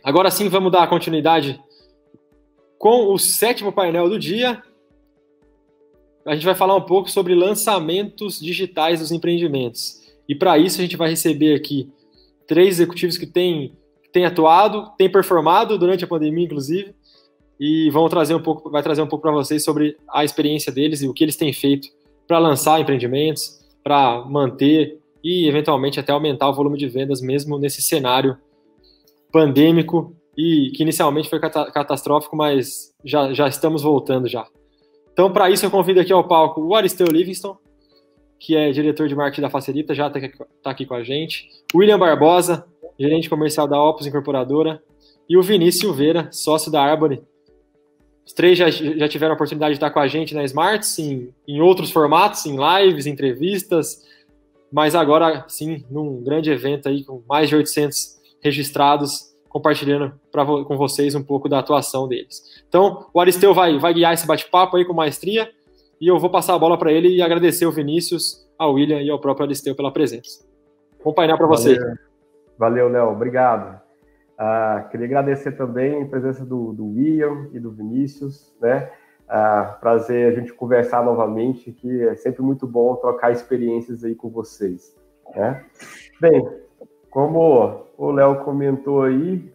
Agora sim, vamos dar continuidade com o 7º painel do dia. A gente vai falar um pouco sobre lançamentos digitais dos empreendimentos. E para isso a gente vai receber aqui 3 executivos que têm atuado, têm performado durante a pandemia, inclusive, e vai trazer um pouco para vocês sobre a experiência deles e o que eles têm feito para lançar empreendimentos, para manter e, eventualmente, até aumentar o volume de vendas, mesmo nesse cenário pandêmico e que inicialmente foi catastrófico, mas já estamos voltando já. Então, para isso, eu convido aqui ao palco o Aristeu Livingston, que é diretor de marketing da Facilita, já está aqui com a gente, o William Barbosa, gerente comercial da Opus Incorporadora, e o Vinícius Silveira, sócio da Arbore. Os 3 já tiveram a oportunidade de estar com a gente na Smarts, em outros formatos, em lives, entrevistas, mas agora, sim, num grande evento aí, com mais de 800 registrados, compartilhando com vocês um pouco da atuação deles. Então, o Aristeu vai guiar esse bate-papo aí com maestria, e eu vou passar a bola para ele e agradecer ao Vinícius, ao William e ao próprio Aristeu pela presença. Bom painel para vocês. Valeu, Léo. Obrigado. Queria agradecer também a presença do William e do Vinícius, né? Prazer a gente conversar novamente, que é sempre muito bom trocar experiências aí com vocês, né? Bem, como o Léo comentou aí,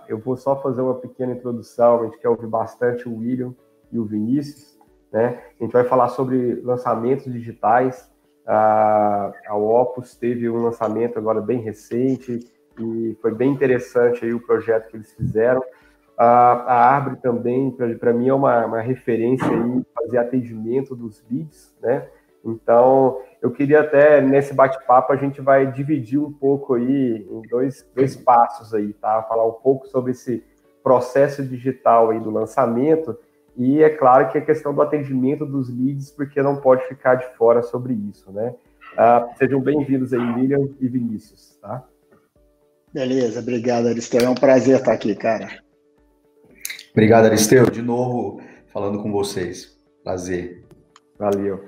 eu vou só fazer uma pequena introdução. A gente quer ouvir bastante o William e o Vinícius, né? A gente vai falar sobre lançamentos digitais. A Opus teve um lançamento agora bem recente e foi bem interessante aí o projeto que eles fizeram. A Arbore também, para mim, é uma referência aí, fazer atendimento dos leads, né? Então, eu queria até, nesse bate-papo, a gente vai dividir um pouco aí em dois passos aí, tá? Falar um pouco sobre esse processo digital aí do lançamento e, é claro, que a questão do atendimento dos leads, porque não pode ficar de fora sobre isso, né? Sejam bem-vindos aí, William e Vinícius, tá? Beleza, obrigado, Aristeu. É um prazer estar aqui, cara. Obrigado, Aristeu. De novo, falando com vocês. Prazer. Valeu.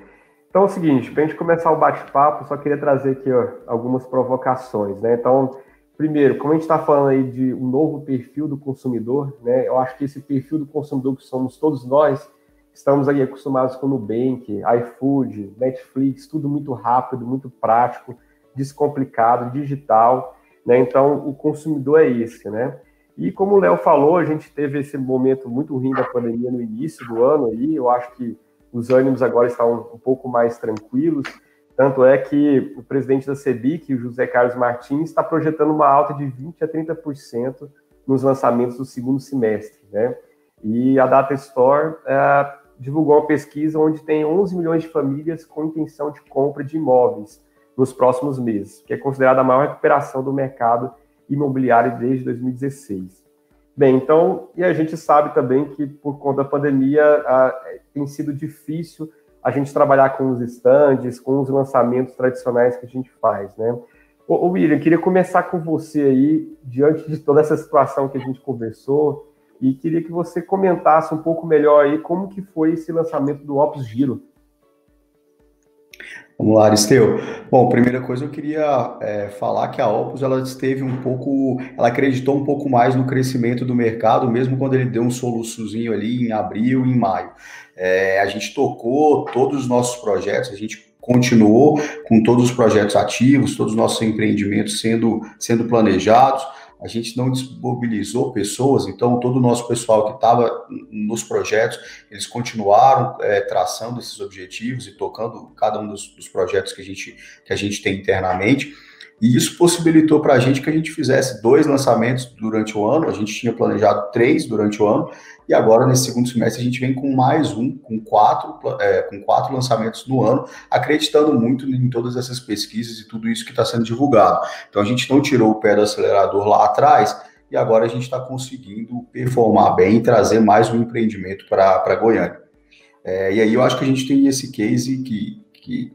Então é o seguinte, para a gente começar o bate-papo, só queria trazer aqui algumas provocações, né? Então, primeiro, como a gente está falando aí de um novo perfil do consumidor, né? Eu acho que esse perfil do consumidor que somos todos nós, estamos aí acostumados com o Nubank, iFood, Netflix, tudo muito rápido, muito prático, descomplicado, digital, né? Então, o consumidor é esse, né? E como o Léo falou, a gente teve esse momento muito ruim da pandemia no início do ano aí, eu acho que os ânimos agora estão um pouco mais tranquilos, tanto é que o presidente da CEBIC, o José Carlos Martins, está projetando uma alta de 20% a 30% nos lançamentos do segundo semestre, né? E a Data Store divulgou uma pesquisa onde tem 11 milhões de famílias com intenção de compra de imóveis nos próximos meses, que é considerada a maior recuperação do mercado imobiliário desde 2016. Bem, então, e a gente sabe também que por conta da pandemia tem sido difícil a gente trabalhar com os estandes, com os lançamentos tradicionais que a gente faz, né? Ô William, queria começar com você aí, diante de toda essa situação que a gente conversou, e queria que você comentasse um pouco melhor aí como que foi esse lançamento do Opus Giro. Vamos lá, Aristeu. Bom, primeira coisa, eu queria falar que a Opus, ela acreditou um pouco mais no crescimento do mercado, mesmo quando ele deu um soluçozinho ali em abril e em maio. A gente tocou todos os nossos projetos, a gente continuou com todos os projetos ativos, todos os nossos empreendimentos sendo planejados. A gente não desmobilizou pessoas, então todo o nosso pessoal que estava nos projetos, eles continuaram traçando esses objetivos e tocando cada um dos projetos que a gente tem internamente, e isso possibilitou para a gente que a gente fizesse 2 lançamentos durante o ano. A gente tinha planejado 3 durante o ano, e agora nesse segundo semestre a gente vem com mais com 4 lançamentos no ano, acreditando muito em todas essas pesquisas e tudo isso que está sendo divulgado. Então a gente não tirou o pé do acelerador lá atrás, e agora a gente está conseguindo performar bem e trazer mais um empreendimento para Goiânia. E aí eu acho que a gente tem esse case que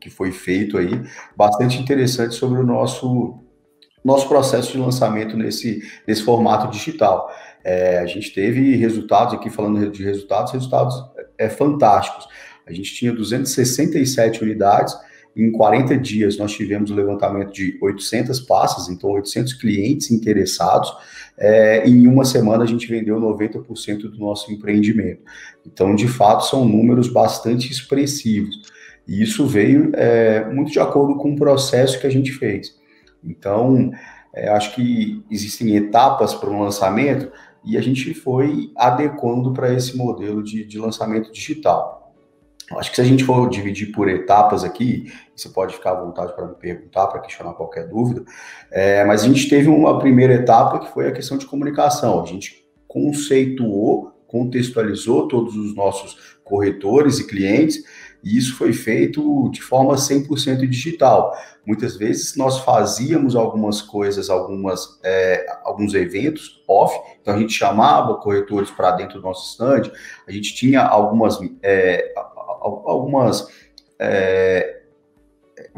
foi feito aí, bastante interessante sobre o nosso processo de lançamento nesse formato digital. A gente teve resultados, aqui falando de resultados fantásticos. A gente tinha 267 unidades em 40 dias nós tivemos o levantamento de 800 pastas, então 800 clientes interessados, em uma semana a gente vendeu 90% do nosso empreendimento. Então, de fato, são números bastante expressivos. E isso veio muito de acordo com o processo que a gente fez. Então, acho que existem etapas para um lançamento e a gente foi adequando para esse modelo de lançamento digital. Acho que se a gente for dividir por etapas aqui, você pode ficar à vontade para me perguntar, para questionar qualquer dúvida, mas a gente teve uma primeira etapa que foi a questão de comunicação. A gente conceituou, contextualizou todos os nossos corretores e clientes, e isso foi feito de forma 100% digital. Muitas vezes nós fazíamos algumas coisas, alguns eventos off, então a gente chamava corretores para dentro do nosso stand, a gente tinha algumas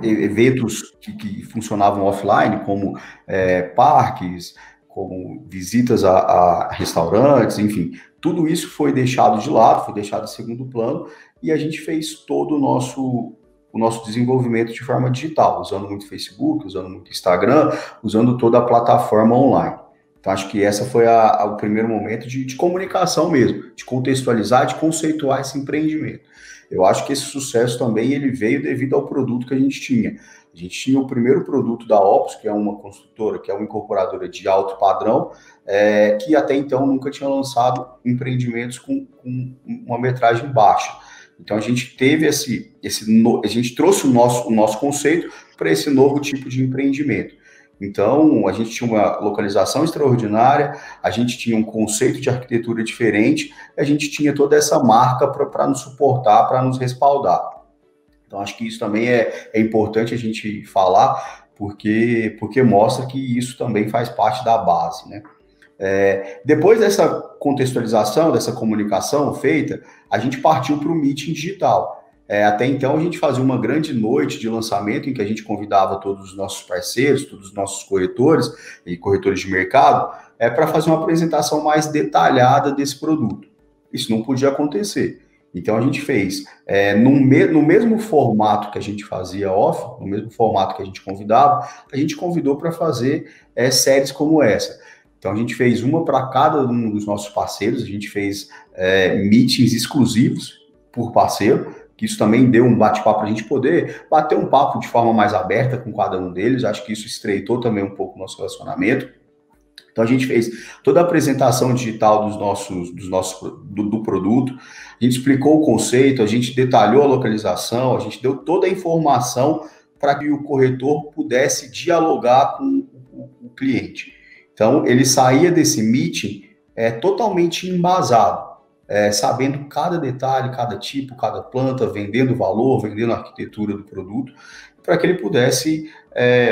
eventos que funcionavam offline, como parques, como visitas a restaurantes, enfim, tudo isso foi deixado de lado, foi deixado em segundo plano, e a gente fez todo o nosso desenvolvimento de forma digital, usando muito Facebook, usando muito Instagram, usando toda a plataforma online. Então, acho que essa foi o primeiro momento de comunicação mesmo, de contextualizar, de conceituar esse empreendimento. Eu acho que esse sucesso também ele veio devido ao produto que a gente tinha. A gente tinha o primeiro produto da Opus, que é uma construtora, que é uma incorporadora de alto padrão, que até então nunca tinha lançado empreendimentos com uma metragem baixa. Então a gente teve a gente trouxe o nosso conceito para esse novo tipo de empreendimento. Então, a gente tinha uma localização extraordinária, a gente tinha um conceito de arquitetura diferente, a gente tinha toda essa marca para nos suportar, para nos respaldar. Então, acho que isso também é importante a gente falar, porque mostra que isso também faz parte da base, né? Depois dessa contextualização, dessa comunicação feita, a gente partiu para o meeting digital. Até então, a gente fazia uma grande noite de lançamento em que a gente convidava todos os nossos parceiros, todos os nossos corretores e corretores de mercado, para fazer uma apresentação mais detalhada desse produto. Isso não podia acontecer. Então, a gente fez, no mesmo formato que a gente fazia off, no mesmo formato que a gente convidava, a gente convidou para fazer séries como essa. Então, a gente fez uma para cada um dos nossos parceiros, a gente fez meetings exclusivos por parceiro, que isso também deu um bate-papo para a gente poder bater um papo de forma mais aberta com cada um deles. Acho que isso estreitou também um pouco o nosso relacionamento. Então, a gente fez toda a apresentação digital do produto, a gente explicou o conceito, a gente detalhou a localização, a gente deu toda a informação para que o corretor pudesse dialogar com o cliente. Então, ele saía desse meeting totalmente embasado, sabendo cada detalhe, cada tipo, cada planta, vendendo valor, vendendo a arquitetura do produto, para que ele pudesse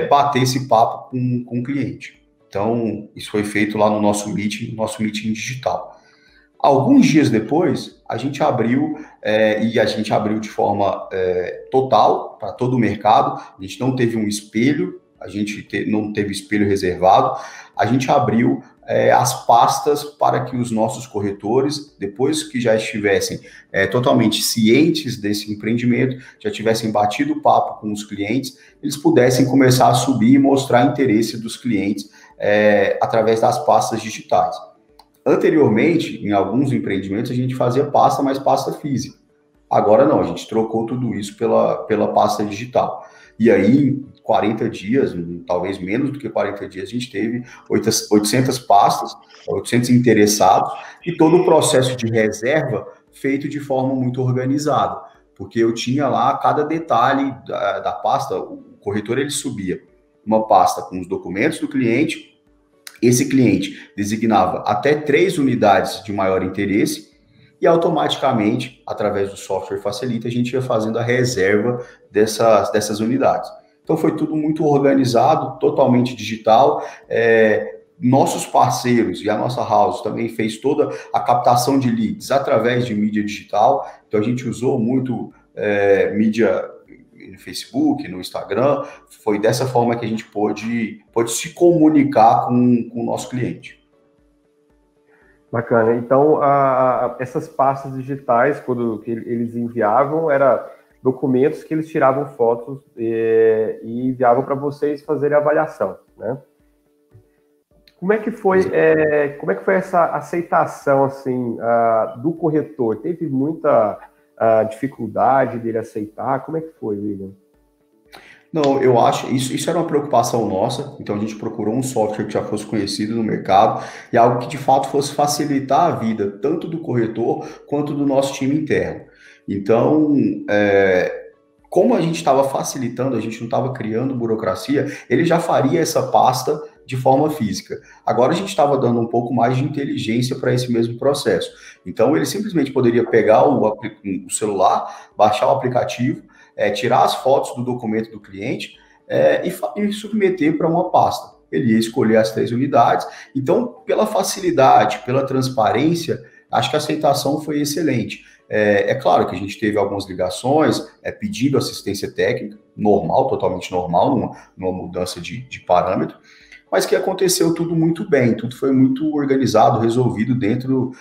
bater esse papo com o cliente. Então, isso foi feito lá no nosso meeting digital. Alguns dias depois, a gente abriu, e a gente abriu de forma total para todo o mercado. A gente não teve um espelho, a gente não teve espelho reservado, a gente abriu as pastas para que os nossos corretores, depois que já estivessem totalmente cientes desse empreendimento, já tivessem batido o papo com os clientes, eles pudessem começar a subir e mostrar interesse dos clientes através das pastas digitais. Anteriormente, em alguns empreendimentos, a gente fazia pasta, mas pasta física. Agora não, a gente trocou tudo isso pela pasta digital. E aí, em 40 dias, talvez menos do que 40 dias, a gente teve 800 pastas, 800 interessados, e todo o processo de reserva feito de forma muito organizada, porque eu tinha lá cada detalhe da pasta. O corretor ele subia uma pasta com os documentos do cliente, esse cliente designava até 3 unidades de maior interesse, e automaticamente, através do software Facilita, a gente ia fazendo a reserva dessas unidades. Então foi tudo muito organizado, totalmente digital. Nossos parceiros e a nossa house também fez toda a captação de leads através de mídia digital. Então a gente usou muito mídia no Facebook, no Instagram. Foi dessa forma que a gente pôde se comunicar com o nosso cliente. Bacana. Então, essas pastas digitais, quando eles enviavam, era documentos que eles tiravam fotos e enviavam para vocês fazerem a avaliação, né? Como é que foi essa aceitação assim do corretor? Teve muita dificuldade dele aceitar? Como é que foi, William? Não, eu acho isso era uma preocupação nossa, então a gente procurou um software que já fosse conhecido no mercado e algo que de fato fosse facilitar a vida tanto do corretor quanto do nosso time interno. Então, como a gente estava facilitando, a gente não estava criando burocracia, ele já faria essa pasta de forma física. Agora a gente estava dando um pouco mais de inteligência para esse mesmo processo. Então ele simplesmente poderia pegar o celular, baixar o aplicativo, tirar as fotos do documento do cliente e submeter para uma pasta. Ele ia escolher as 3 unidades. Então, pela facilidade, pela transparência, acho que a aceitação foi excelente. É claro que a gente teve algumas ligações, pedindo assistência técnica, normal, totalmente normal, numa mudança de parâmetro, mas que aconteceu tudo muito bem, tudo foi muito organizado, resolvido dentro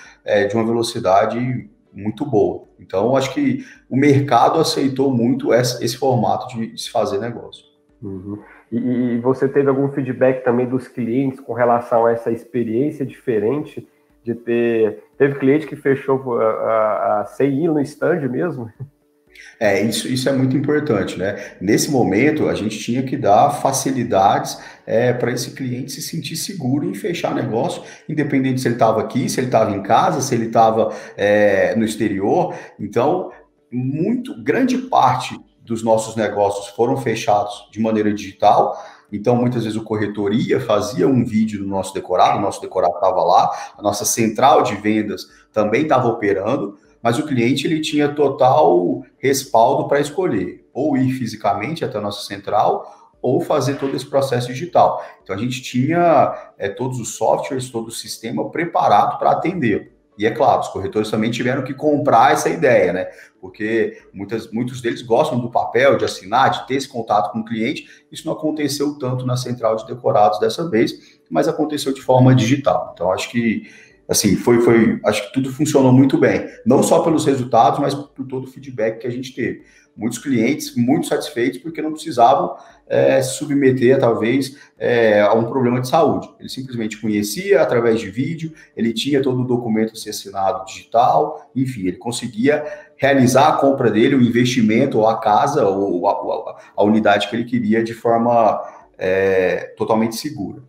de uma velocidade muito boa. Então, acho que o mercado aceitou muito esse formato de se fazer negócio. Uhum. E você teve algum feedback também dos clientes com relação a essa experiência diferente de Teve cliente que fechou sem ir no stand mesmo? Isso é muito importante, né? Nesse momento, a gente tinha que dar facilidades para esse cliente se sentir seguro em fechar negócio, independente se ele estava aqui, se ele estava em casa, se ele estava no exterior. Então, grande parte dos nossos negócios foram fechados de maneira digital. Então, muitas vezes o corretor fazia um vídeo do nosso decorado, o nosso decorado estava lá, a nossa central de vendas também estava operando, mas o cliente ele tinha total respaldo para escolher, ou ir fisicamente até a nossa central, ou fazer todo esse processo digital. Então, a gente tinha todos os softwares, todo o sistema preparado para atendê-lo. E é claro, os corretores também tiveram que comprar essa ideia, né? Porque muitos deles gostam do papel, de assinar, de ter esse contato com o cliente. Isso não aconteceu tanto na central de decorados dessa vez, mas aconteceu de forma digital. Então, acho que assim, acho que tudo funcionou muito bem. Não só pelos resultados, mas por todo o feedback que a gente teve. Muitos clientes muito satisfeitos porque não precisavam se submeter, talvez, a um problema de saúde. Ele simplesmente conhecia através de vídeo, ele tinha todo o documento a ser assinado digital, enfim, ele conseguia realizar a compra dele, o investimento, ou a casa, ou a unidade que ele queria de forma totalmente segura.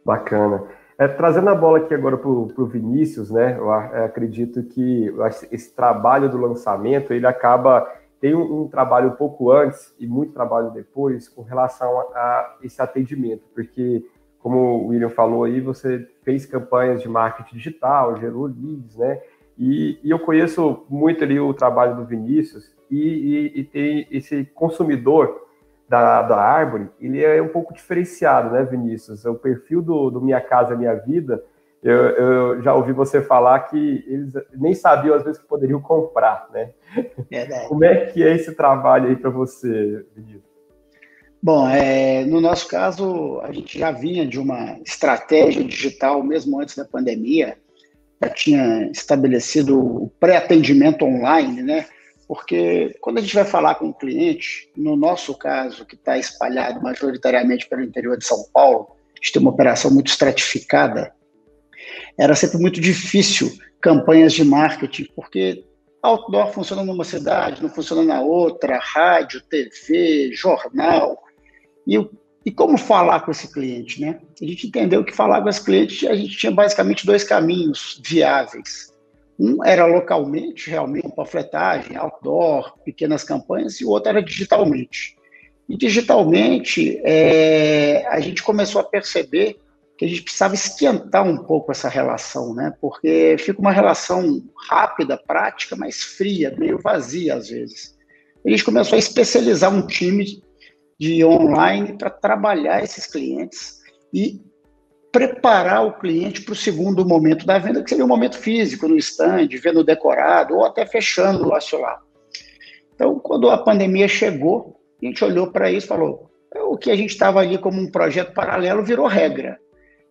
Bacana. Trazendo a bola aqui agora para o Vinícius, né? Eu acredito que esse trabalho do lançamento, ele tem um trabalho um pouco antes e muito trabalho depois com relação a esse atendimento, porque, como o William falou aí, você fez campanhas de marketing digital, gerou leads, né? E eu conheço muito ali o trabalho do Vinícius e tem esse consumidor da Árvore, ele é um pouco diferenciado, né, Vinícius? O perfil do Minha Casa Minha Vida, eu já ouvi você falar que eles nem sabiam, às vezes, que poderiam comprar, né? Verdade. Como é que é esse trabalho aí para você, Vinícius? Bom, no nosso caso, a gente já vinha de uma estratégia digital, mesmo antes da pandemia, já tinha estabelecido o pré-atendimento online, né? Porque quando a gente vai falar com o cliente, no nosso caso, que está espalhado majoritariamente pelo interior de São Paulo, a gente tem uma operação muito estratificada, era sempre muito difícil campanhas de marketing, porque outdoor funciona numa cidade, não funciona na outra, rádio, TV, jornal. E como falar com esse cliente, né? A gente entendeu que falar com esse cliente, a gente tinha basicamente 2 caminhos viáveis. Um era localmente, realmente, panfletagem, outdoor, pequenas campanhas, e o outro era digitalmente. E digitalmente, a gente começou a perceber que a gente precisava esquentar um pouco essa relação, né? Porque fica uma relação rápida, prática, mas fria, meio vazia às vezes. A gente começou a especializar um time de online para trabalhar esses clientes e preparar o cliente para o segundo momento da venda, que seria o momento físico, no stand, vendo decorado, ou até fechando lá seu lá. Então, quando a pandemia chegou, a gente olhou para isso e falou, o que a gente estava ali como um projeto paralelo virou regra.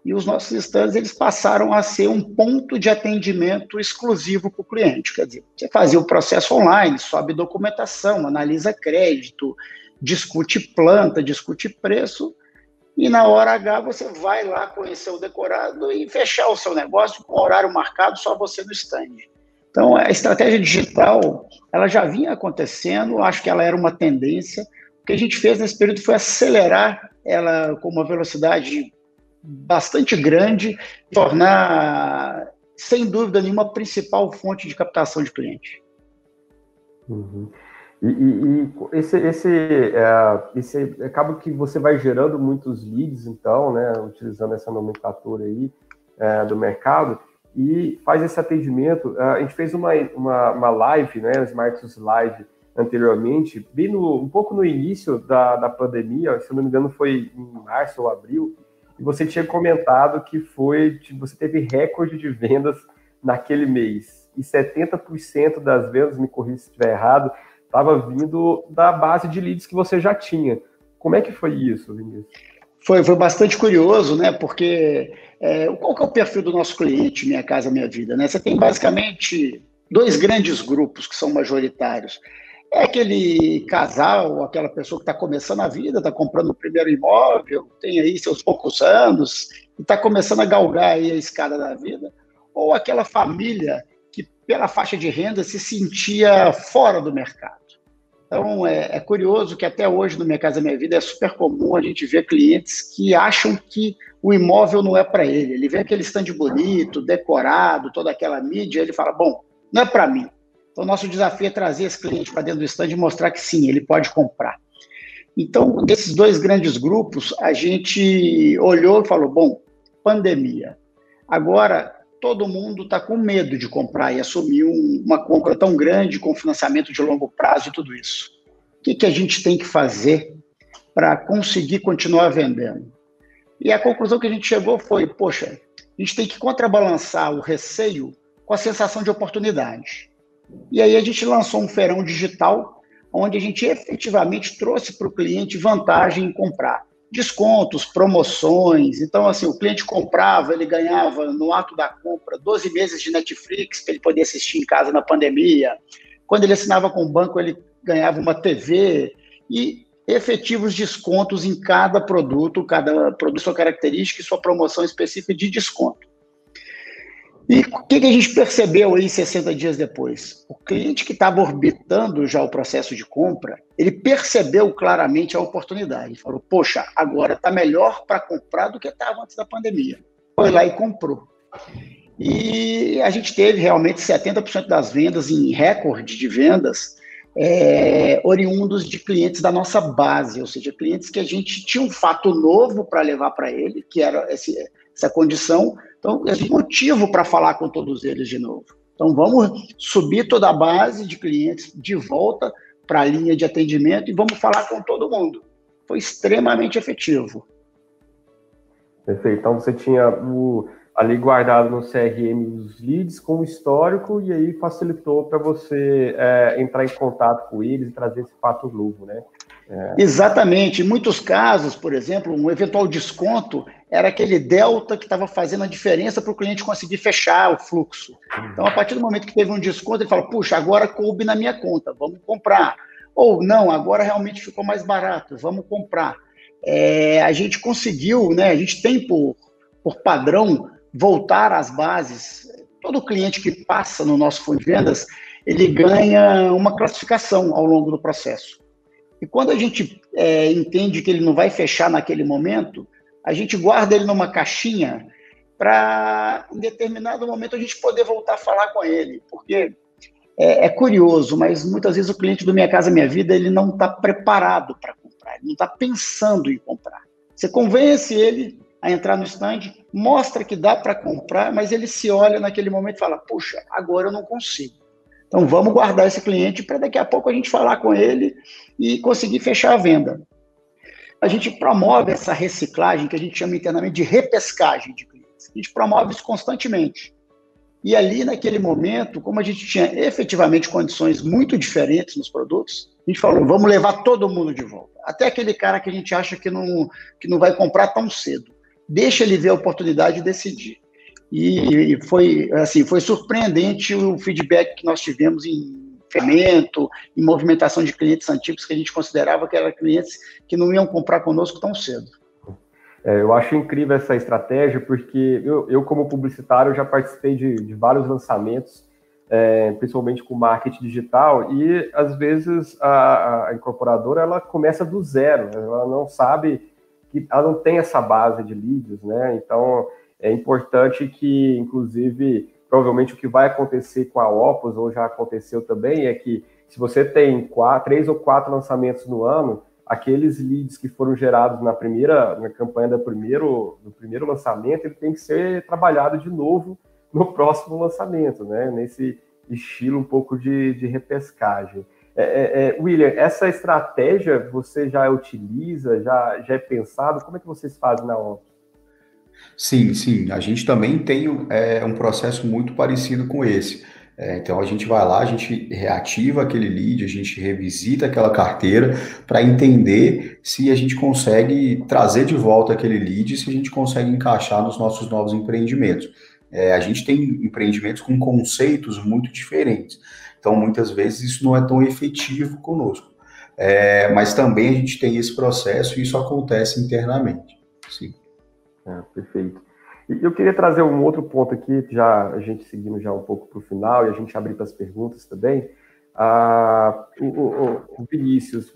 e os nossos stands eles passaram a ser um ponto de atendimento exclusivo para o cliente. Quer dizer, você fazia o processo online, sobe documentação, analisa crédito, discute planta, discute preço, e na hora H você vai lá conhecer o decorado e fechar o seu negócio com horário marcado, só você no stand. Então, a estratégia digital, ela já vinha acontecendo, acho que ela era uma tendência. O que a gente fez nesse período foi acelerar ela com uma velocidade bastante grande, tornar, sem dúvida nenhuma, a principal fonte de captação de cliente. Uhum. Esse acaba que você vai gerando muitos leads, então, né, utilizando essa nomenclatura aí do mercado, e faz esse atendimento. A gente fez uma live, né, o Smartus Live, anteriormente, bem um pouco no início da pandemia, se eu não me engano foi em março ou abril, e você tinha comentado que você teve recorde de vendas naquele mês, e 70% das vendas, me corrija se estiver errado, estava vindo da base de leads que você já tinha. Como é que foi isso, Vinícius? Foi bastante curioso, né? Porque qual que é o perfil do nosso cliente, Minha Casa Minha Vida, né? Você tem basicamente 2 grandes grupos que são majoritários. É aquele casal, aquela pessoa que está começando a vida, está comprando o primeiro imóvel, tem aí seus poucos anos, e está começando a galgar aí a escada da vida, ou aquela família que, pela faixa de renda, se sentia fora do mercado. Então, é curioso que até hoje, no Minha Casa Minha Vida, é super comum a gente ver clientes que acham que o imóvel não é para ele. Ele vê aquele stand bonito, decorado, toda aquela mídia, ele fala, bom, não é para mim. Então, nosso desafio é trazer esse cliente para dentro do stand e mostrar que sim, ele pode comprar. Então, desses 2 grandes grupos, a gente olhou e falou, bom, pandemia. Agora, todo mundo está com medo de comprar e assumir uma compra tão grande com financiamento de longo prazo e tudo isso. O que a gente tem que fazer para conseguir continuar vendendo? E a conclusão que a gente chegou foi, poxa, a gente tem que contrabalançar o receio com a sensação de oportunidade. E aí a gente lançou um feirão digital, onde a gente efetivamente trouxe para o cliente vantagem em comprar. Descontos, promoções. Então, assim, o cliente comprava, ele ganhava no ato da compra 12 meses de Netflix para ele poder assistir em casa na pandemia. Quando ele assinava com o banco, ele ganhava uma TV e efetivos descontos em cada produto sua característica e sua promoção específica de desconto. E o que a gente percebeu aí 60 dias depois? O cliente que estava orbitando já o processo de compra, ele percebeu claramente a oportunidade. Ele falou, poxa, agora está melhor para comprar do que estava antes da pandemia. Foi lá e comprou. E a gente teve realmente 70% das vendas em recorde de vendas oriundos de clientes da nossa base, ou seja, clientes que a gente tinha um fato novo para levar para ele, que era essa condição. Então, esse motivo para falar com todos eles de novo. Então, vamos subir toda a base de clientes de volta para a linha de atendimento e vamos falar com todo mundo. Foi extremamente efetivo. Perfeito. Então, você tinha ali guardado no CRM os leads com o histórico e aí facilitou para você entrar em contato com eles e trazer esse fato novo, né? Exatamente. Em muitos casos, por exemplo, um eventual desconto era aquele delta que estava fazendo a diferença para o cliente conseguir fechar o fluxo. Então, a partir do momento que teve um desconto, ele fala, puxa, agora coube na minha conta, vamos comprar. Ou, não, agora realmente ficou mais barato, vamos comprar. A gente conseguiu, né, a gente tem por padrão voltar às bases. Todo cliente que passa no nosso fundo de vendas, ele ganha uma classificação ao longo do processo. E quando a gente entende que ele não vai fechar naquele momento, a gente guarda ele numa caixinha para, em determinado momento, a gente poder voltar a falar com ele. Porque é curioso, mas muitas vezes o cliente do Minha Casa Minha Vida ele não está preparado para comprar, ele não está pensando em comprar. Você convence ele a entrar no stand, mostra que dá para comprar, mas ele se olha naquele momento e fala, puxa, agora eu não consigo. Então, vamos guardar esse cliente para daqui a pouco a gente falar com ele e conseguir fechar a venda. A gente promove essa reciclagem, que a gente chama internamente de repescagem de clientes. A gente promove isso constantemente. E ali, naquele momento, como a gente tinha efetivamente condições muito diferentes nos produtos, a gente falou, vamos levar todo mundo de volta. Até aquele cara que a gente acha que não vai comprar tão cedo. deixa ele ver a oportunidade de decidir. E foi, assim, foi surpreendente o feedback que nós tivemos em fermento, em movimentação de clientes antigos que a gente considerava que eram clientes que não iam comprar conosco tão cedo. Eu acho incrível essa estratégia, porque eu como publicitário, já participei de vários lançamentos, principalmente com marketing digital, e às vezes a incorporadora ela começa do zero, ela não sabe, ela não tem essa base de leads, né? Então é importante que, inclusive, provavelmente o que vai acontecer com a Opus, ou já aconteceu também, é que se você tem 3 ou 4 lançamentos no ano, aqueles leads que foram gerados na campanha do primeiro lançamento, ele tem que ser trabalhado de novo no próximo lançamento, né? Nesse estilo um pouco de repescagem. William, essa estratégia você já utiliza, já é pensado? Como é que vocês fazem na Opus? Sim, sim. A gente também tem um processo muito parecido com esse. Então a gente vai lá, a gente reativa aquele lead, a gente revisita aquela carteira para entender se a gente consegue trazer de volta aquele lead, se a gente consegue encaixar nos nossos novos empreendimentos. A gente tem empreendimentos com conceitos muito diferentes, então muitas vezes isso não é tão efetivo conosco. Mas também a gente tem esse processo e isso acontece internamente. Sim. Perfeito. E eu queria trazer um outro ponto aqui, já a gente seguindo já um pouco para o final e a gente abrir para as perguntas também. O Vinícius,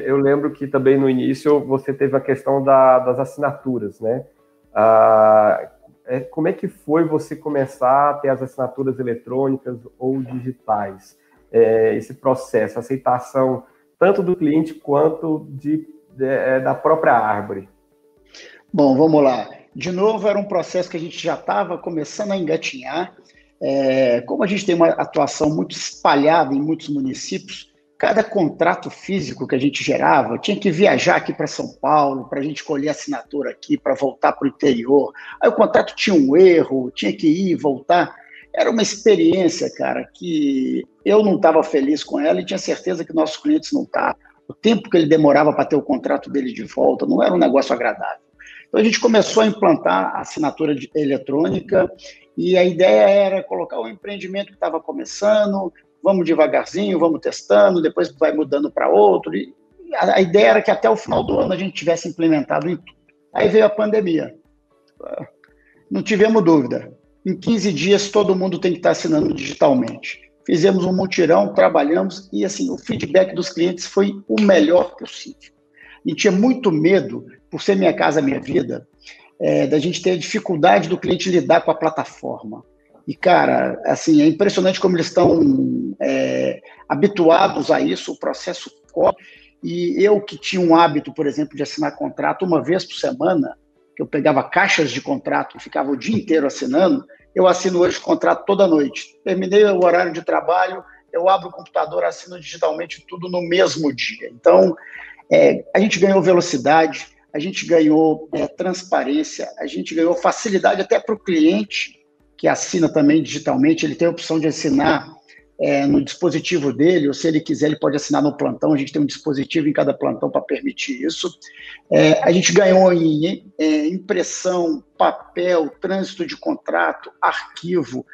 eu lembro que também no início você teve a questão das assinaturas, né? Como é que foi você começar a ter as assinaturas eletrônicas ou digitais? Esse processo, a aceitação tanto do cliente quanto da própria Árvore. Bom, vamos lá. De novo, era um processo que a gente já estava começando a engatinhar. Como a gente tem uma atuação muito espalhada em muitos municípios, cada contrato físico que a gente gerava tinha que viajar aqui para São Paulo, para a gente colher assinatura aqui, para voltar para o interior. Aí o contrato tinha um erro, tinha que ir e voltar. Era uma experiência, cara, que eu não estava feliz com ela e tinha certeza que nossos clientes não estavam. O tempo que ele demorava para ter o contrato dele de volta não era um negócio agradável. Então, a gente começou a implantar a assinatura eletrônica e a ideia era colocar um empreendimento que estava começando, vamos devagarzinho, vamos testando, depois vai mudando para outro. E a ideia era que até o final do ano a gente tivesse implementado em tudo. Aí veio a pandemia. Não tivemos dúvida. Em 15 dias, todo mundo tem que estar assinando digitalmente. Fizemos um mutirão, trabalhamos e assim, o feedback dos clientes foi o melhor possível. E tinha muito medo, por ser Minha Casa Minha Vida, da gente ter a dificuldade do cliente lidar com a plataforma. E, cara, assim, é impressionante como eles estão habituados a isso, o processo corre. E eu que tinha um hábito, por exemplo, de assinar contrato uma vez por semana, que eu pegava caixas de contrato e ficava o dia inteiro assinando, eu assino hoje o contrato toda noite. Terminei o horário de trabalho, eu abro o computador, assino digitalmente tudo no mesmo dia. Então, a gente ganhou velocidade, a gente ganhou transparência, a gente ganhou facilidade até para o cliente, que assina também digitalmente, ele tem a opção de assinar no dispositivo dele, ou se ele quiser, ele pode assinar no plantão, a gente tem um dispositivo em cada plantão para permitir isso. A gente ganhou em impressão, papel, trânsito de contrato, arquivo.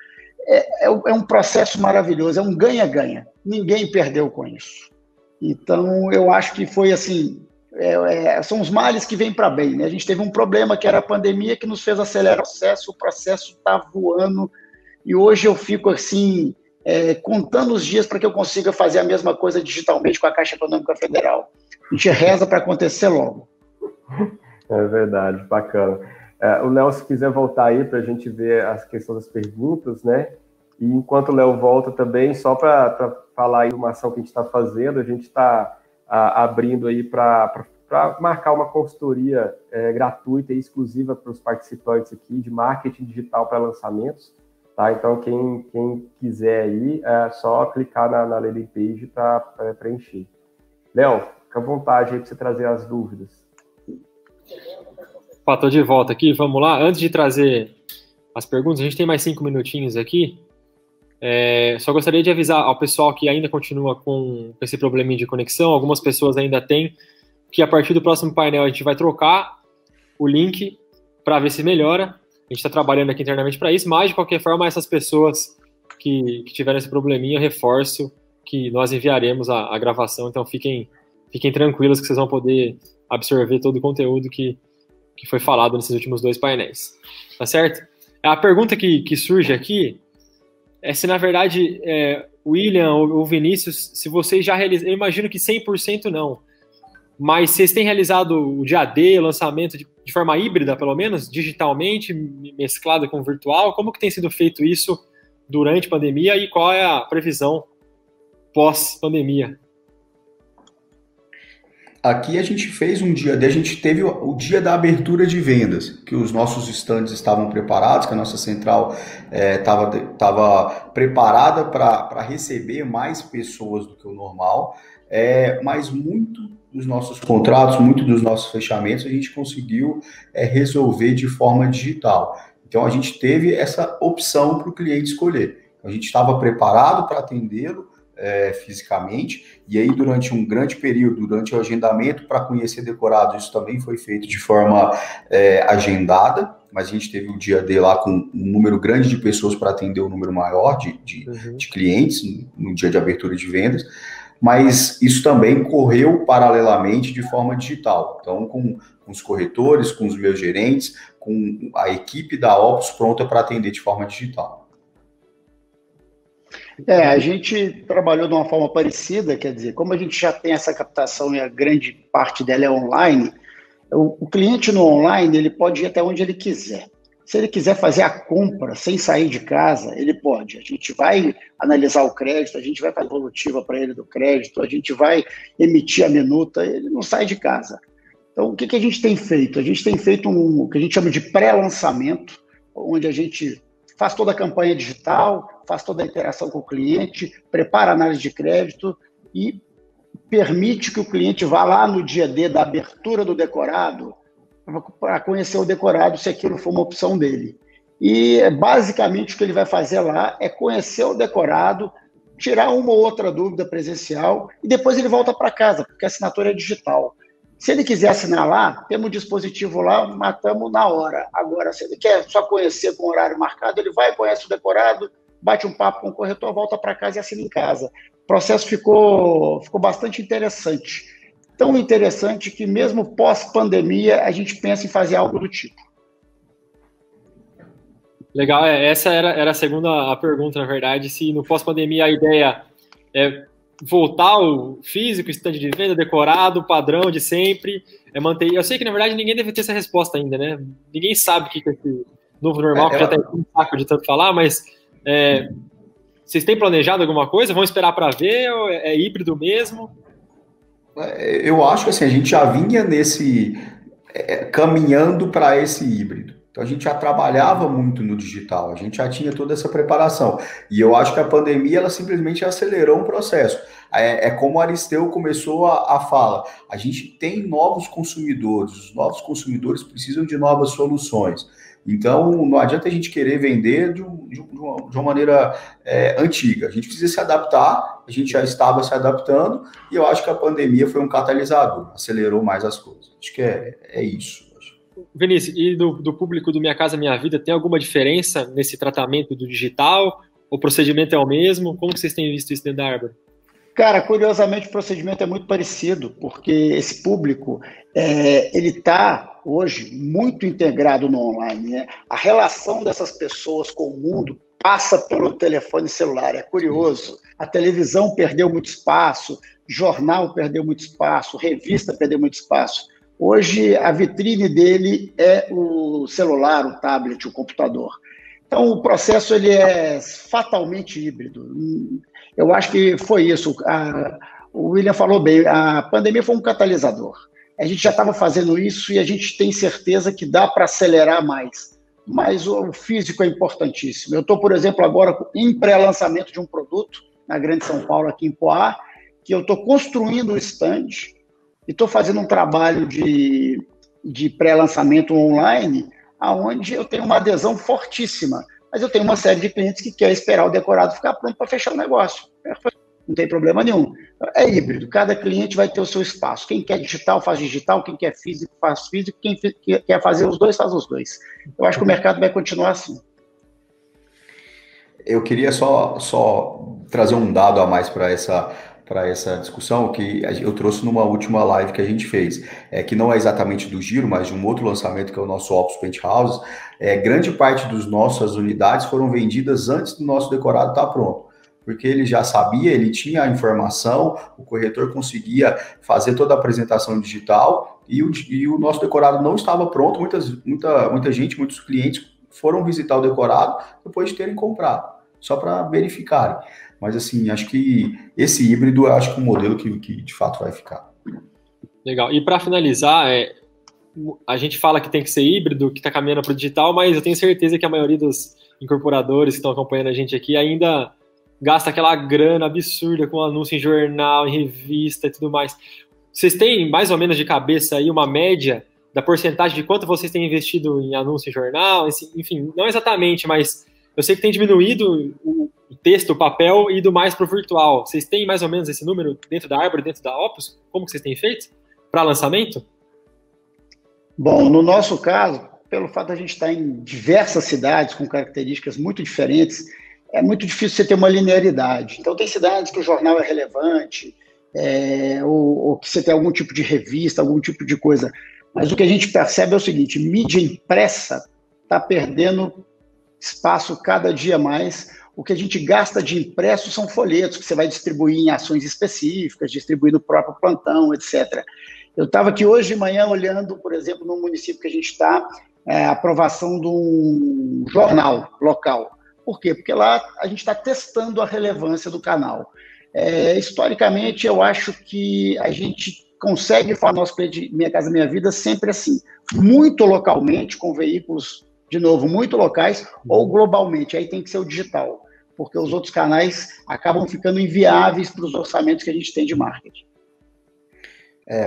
É um processo maravilhoso, é um ganha-ganha. Ninguém perdeu com isso. Então, eu acho que foi assim, são os males que vêm para bem, né? A gente teve um problema que era a pandemia que nos fez acelerar o processo está voando, e hoje eu fico assim, contando os dias para que eu consiga fazer a mesma coisa digitalmente com a Caixa Econômica Federal. A gente reza para acontecer logo. É verdade, bacana. O Léo, se quiser voltar aí para a gente ver as questões das perguntas, né? E enquanto o Léo volta também, só para falar aí uma ação que a gente está fazendo, a gente está abrindo aí para marcar uma consultoria gratuita e exclusiva para os participantes aqui de marketing digital para lançamentos, tá? Então, quem quiser aí, é só clicar na landing page para preencher. Léo, fica à vontade aí para você trazer as dúvidas. Estou de volta aqui, vamos lá. Antes de trazer as perguntas, a gente tem mais 5 minutinhos aqui. Só gostaria de avisar ao pessoal que ainda continua com esse probleminha de conexão, algumas pessoas ainda têm, que a partir do próximo painel a gente vai trocar o link para ver se melhora. A gente está trabalhando aqui internamente para isso, mas de qualquer forma, essas pessoas que tiveram esse probleminha, eu reforço que nós enviaremos a gravação, então fiquem tranquilos que vocês vão poder absorver todo o conteúdo que foi falado nesses últimos 2 painéis. Tá certo? A pergunta que surge aqui é se, na verdade, William ou Vinícius, se vocês já realizaram, eu imagino que 100% não, mas vocês têm realizado o dia D, o lançamento de forma híbrida, pelo menos, digitalmente, mesclada com virtual? Como que tem sido feito isso durante a pandemia e qual é a previsão pós-pandemia? Aqui a gente fez um dia, a gente teve o dia da abertura de vendas, que os nossos estandes estavam preparados, que a nossa central estava preparada para receber mais pessoas do que o normal, mas muito dos nossos contratos, muito dos nossos fechamentos, a gente conseguiu resolver de forma digital. Então a gente teve essa opção para o cliente escolher. A gente estava preparado para atendê-lo, fisicamente, e aí durante um grande período, durante o agendamento para conhecer decorado, isso também foi feito de forma agendada, mas a gente teve o dia D lá com um número grande de pessoas para atender um número maior de clientes no dia de abertura de vendas, mas isso também correu paralelamente de forma digital, então com os corretores, com os meus gerentes, com a equipe da Opus pronta para atender de forma digital. A gente trabalhou de uma forma parecida, quer dizer, como a gente já tem essa captação e a grande parte dela é online, o cliente no online ele pode ir até onde ele quiser. Se ele quiser fazer a compra sem sair de casa, ele pode. A gente vai analisar o crédito, a gente vai fazer a evolutiva para ele do crédito, a gente vai emitir a minuta, ele não sai de casa. Então, o que a gente tem feito? A gente tem feito o que a gente chama de pré-lançamento, onde a gente faz toda a campanha digital, faz toda a interação com o cliente, prepara a análise de crédito e permite que o cliente vá lá no dia D da abertura do decorado para conhecer o decorado, se aquilo for uma opção dele. E basicamente o que ele vai fazer lá é conhecer o decorado, tirar uma ou outra dúvida presencial e depois ele volta para casa, porque a assinatura é digital. Se ele quiser assinar lá, temos o dispositivo lá, matamos na hora. Agora, se ele quer só conhecer com horário marcado, ele vai, conhece o decorado, bate um papo com o corretor, volta para casa e assina em casa. O processo ficou bastante interessante. Tão interessante que mesmo pós-pandemia, a gente pensa em fazer algo do tipo. Legal, essa era a segunda pergunta, na verdade, se no pós-pandemia a ideia é voltar ao físico, stand de venda, decorado, padrão de sempre, manter. Eu sei que, na verdade, ninguém deve ter essa resposta ainda, né? Ninguém sabe o que é esse novo normal, que já está um saco de tanto falar, mas vocês têm planejado alguma coisa? Vão esperar para ver ou é híbrido mesmo? Eu acho que assim, a gente já vinha caminhando para esse híbrido. Então a gente já trabalhava muito no digital, a gente já tinha toda essa preparação. E eu acho que a pandemia ela simplesmente acelerou um processo. Como o Aristeu começou a fala, a gente tem novos consumidores, os novos consumidores precisam de novas soluções. Então não adianta a gente querer vender de uma maneira antiga, a gente precisa se adaptar, a gente já estava se adaptando e eu acho que a pandemia foi um catalisador, acelerou mais as coisas. Acho que é isso. Vinícius, e do público do Minha Casa Minha Vida, tem alguma diferença nesse tratamento do digital? O procedimento é o mesmo? Como que vocês têm visto isso dentro da Arbor? Cara, curiosamente o procedimento é muito parecido, porque esse público, ele está hoje muito integrado no online, né? A relação dessas pessoas com o mundo passa pelo telefone celular, é curioso. A televisão perdeu muito espaço, jornal perdeu muito espaço, revista perdeu muito espaço. Hoje, a vitrine dele é o celular, o tablet, o computador. Então, o processo ele é fatalmente híbrido. Eu acho que foi isso. O William falou bem, a pandemia foi um catalisador. A gente já estava fazendo isso e a gente tem certeza que dá para acelerar mais. Mas o físico é importantíssimo. Eu estou, por exemplo, agora em pré-lançamento de um produto na Grande São Paulo, aqui em Poá, que eu estou construindo um stand e estou fazendo um trabalho de pré-lançamento online, onde eu tenho uma adesão fortíssima, mas eu tenho uma série de clientes que quer esperar o decorado ficar pronto para fechar o negócio. não tem problema nenhum. É híbrido, cada cliente vai ter o seu espaço. Quem quer digital, faz digital, quem quer físico, faz físico, quem quer fazer os dois, faz os dois. Eu acho que o mercado vai continuar assim. Eu queria só trazer um dado a mais para essa discussão que eu trouxe numa última live que a gente fez, que não é exatamente do Giro, mas de um outro lançamento que é o nosso Opus Penthouse. Grande parte das nossas unidades foram vendidas antes do nosso decorado estar pronto, porque ele já sabia, ele tinha a informação, o corretor conseguia fazer toda a apresentação digital e o nosso decorado não estava pronto. Muita gente, muitos clientes foram visitar o decorado depois de terem comprado, só para verificarem. Mas, assim, acho que esse híbrido, eu acho que é um modelo que de fato vai ficar. Legal. E para finalizar, a gente fala que tem que ser híbrido, que está caminhando para o digital, mas eu tenho certeza que a maioria dos incorporadores que estão acompanhando a gente aqui ainda gasta aquela grana absurda com anúncio em jornal, em revista e tudo mais. Vocês têm mais ou menos de cabeça aí uma média da porcentagem de quanto vocês têm investido em anúncio em jornal? Enfim, não exatamente, mas eu sei que tem diminuído o texto, o papel, e ido mais para o virtual. Vocês têm mais ou menos esse número dentro da Árvore, dentro da Opus? Como que vocês têm feito para lançamento? Bom, no nosso caso, pelo fato de a gente estar em diversas cidades com características muito diferentes, é muito difícil você ter uma linearidade. Então, tem cidades que o jornal é relevante, ou que você tem algum tipo de revista, algum tipo de coisa. Mas o que a gente percebe é o seguinte: mídia impressa está perdendo espaço cada dia mais. O que a gente gasta de impresso são folhetos, que você vai distribuir em ações específicas, distribuir no próprio plantão, etc. Eu estava aqui hoje de manhã olhando, por exemplo, no município que a gente está, a aprovação de um jornal local. Por quê? Porque lá a gente está testando a relevância do canal. Historicamente, eu acho que a gente consegue falar nosso cliente Minha Casa Minha Vida sempre assim, muito localmente, com veículos, de novo, muito locais, ou globalmente, aí tem que ser o digital, porque os outros canais acabam ficando inviáveis para os orçamentos que a gente tem de marketing.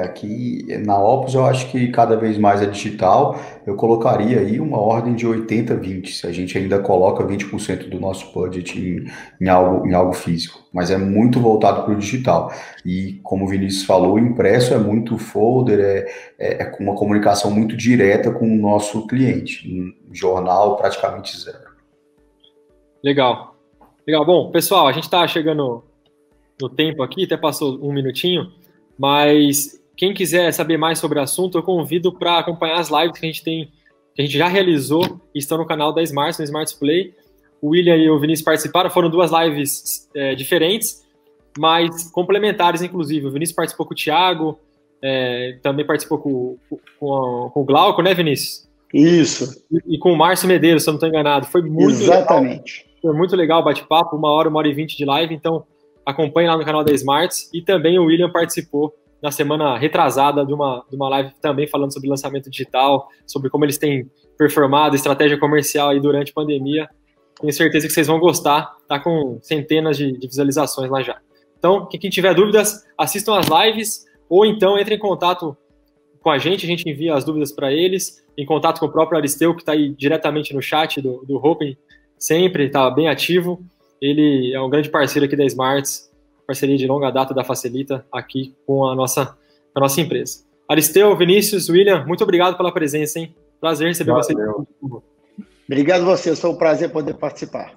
Aqui na Opus eu acho que cada vez mais é digital. Eu colocaria aí uma ordem de 80-20, se a gente ainda coloca 20% do nosso budget em algo físico, mas é muito voltado para o digital. E como o Vinícius falou, o impresso é muito folder, com uma comunicação muito direta com o nosso cliente. Um jornal praticamente zero. Legal. Bom, pessoal, a gente está chegando no tempo aqui, até passou um minutinho. Mas quem quiser saber mais sobre o assunto, eu convido para acompanhar as lives que a gente já realizou e estão no canal da Smarts, no Smarts Play. O William e o Vinícius participaram, foram duas lives diferentes, mas complementares, inclusive. O Vinícius participou com o Thiago, também participou com o Glauco, né, Vinícius? Isso. E com o Márcio Medeiros, se eu não estou enganado. Foi muito Exatamente. legal. Foi muito legal o bate-papo, 1h e 20 de live, então acompanhe lá no canal da Smarts. E também o William participou na semana retrasada de uma live também falando sobre lançamento digital, sobre como eles têm performado, estratégia comercial aí durante a pandemia. Tenho certeza que vocês vão gostar, tá com centenas de visualizações lá já. Então, quem tiver dúvidas, assistam as lives, ou então entre em contato com a gente envia as dúvidas para eles, em contato com o próprio Aristeu, que está aí diretamente no chat do Open, sempre está bem ativo. Ele é um grande parceiro aqui da Smarts, parceria de longa data da Facilita, aqui com a nossa empresa. Aristeu, Vinícius, William, muito obrigado pela presença, hein? Prazer receber vocês. Obrigado a vocês, foi um prazer poder participar.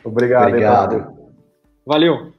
Obrigado. Valeu.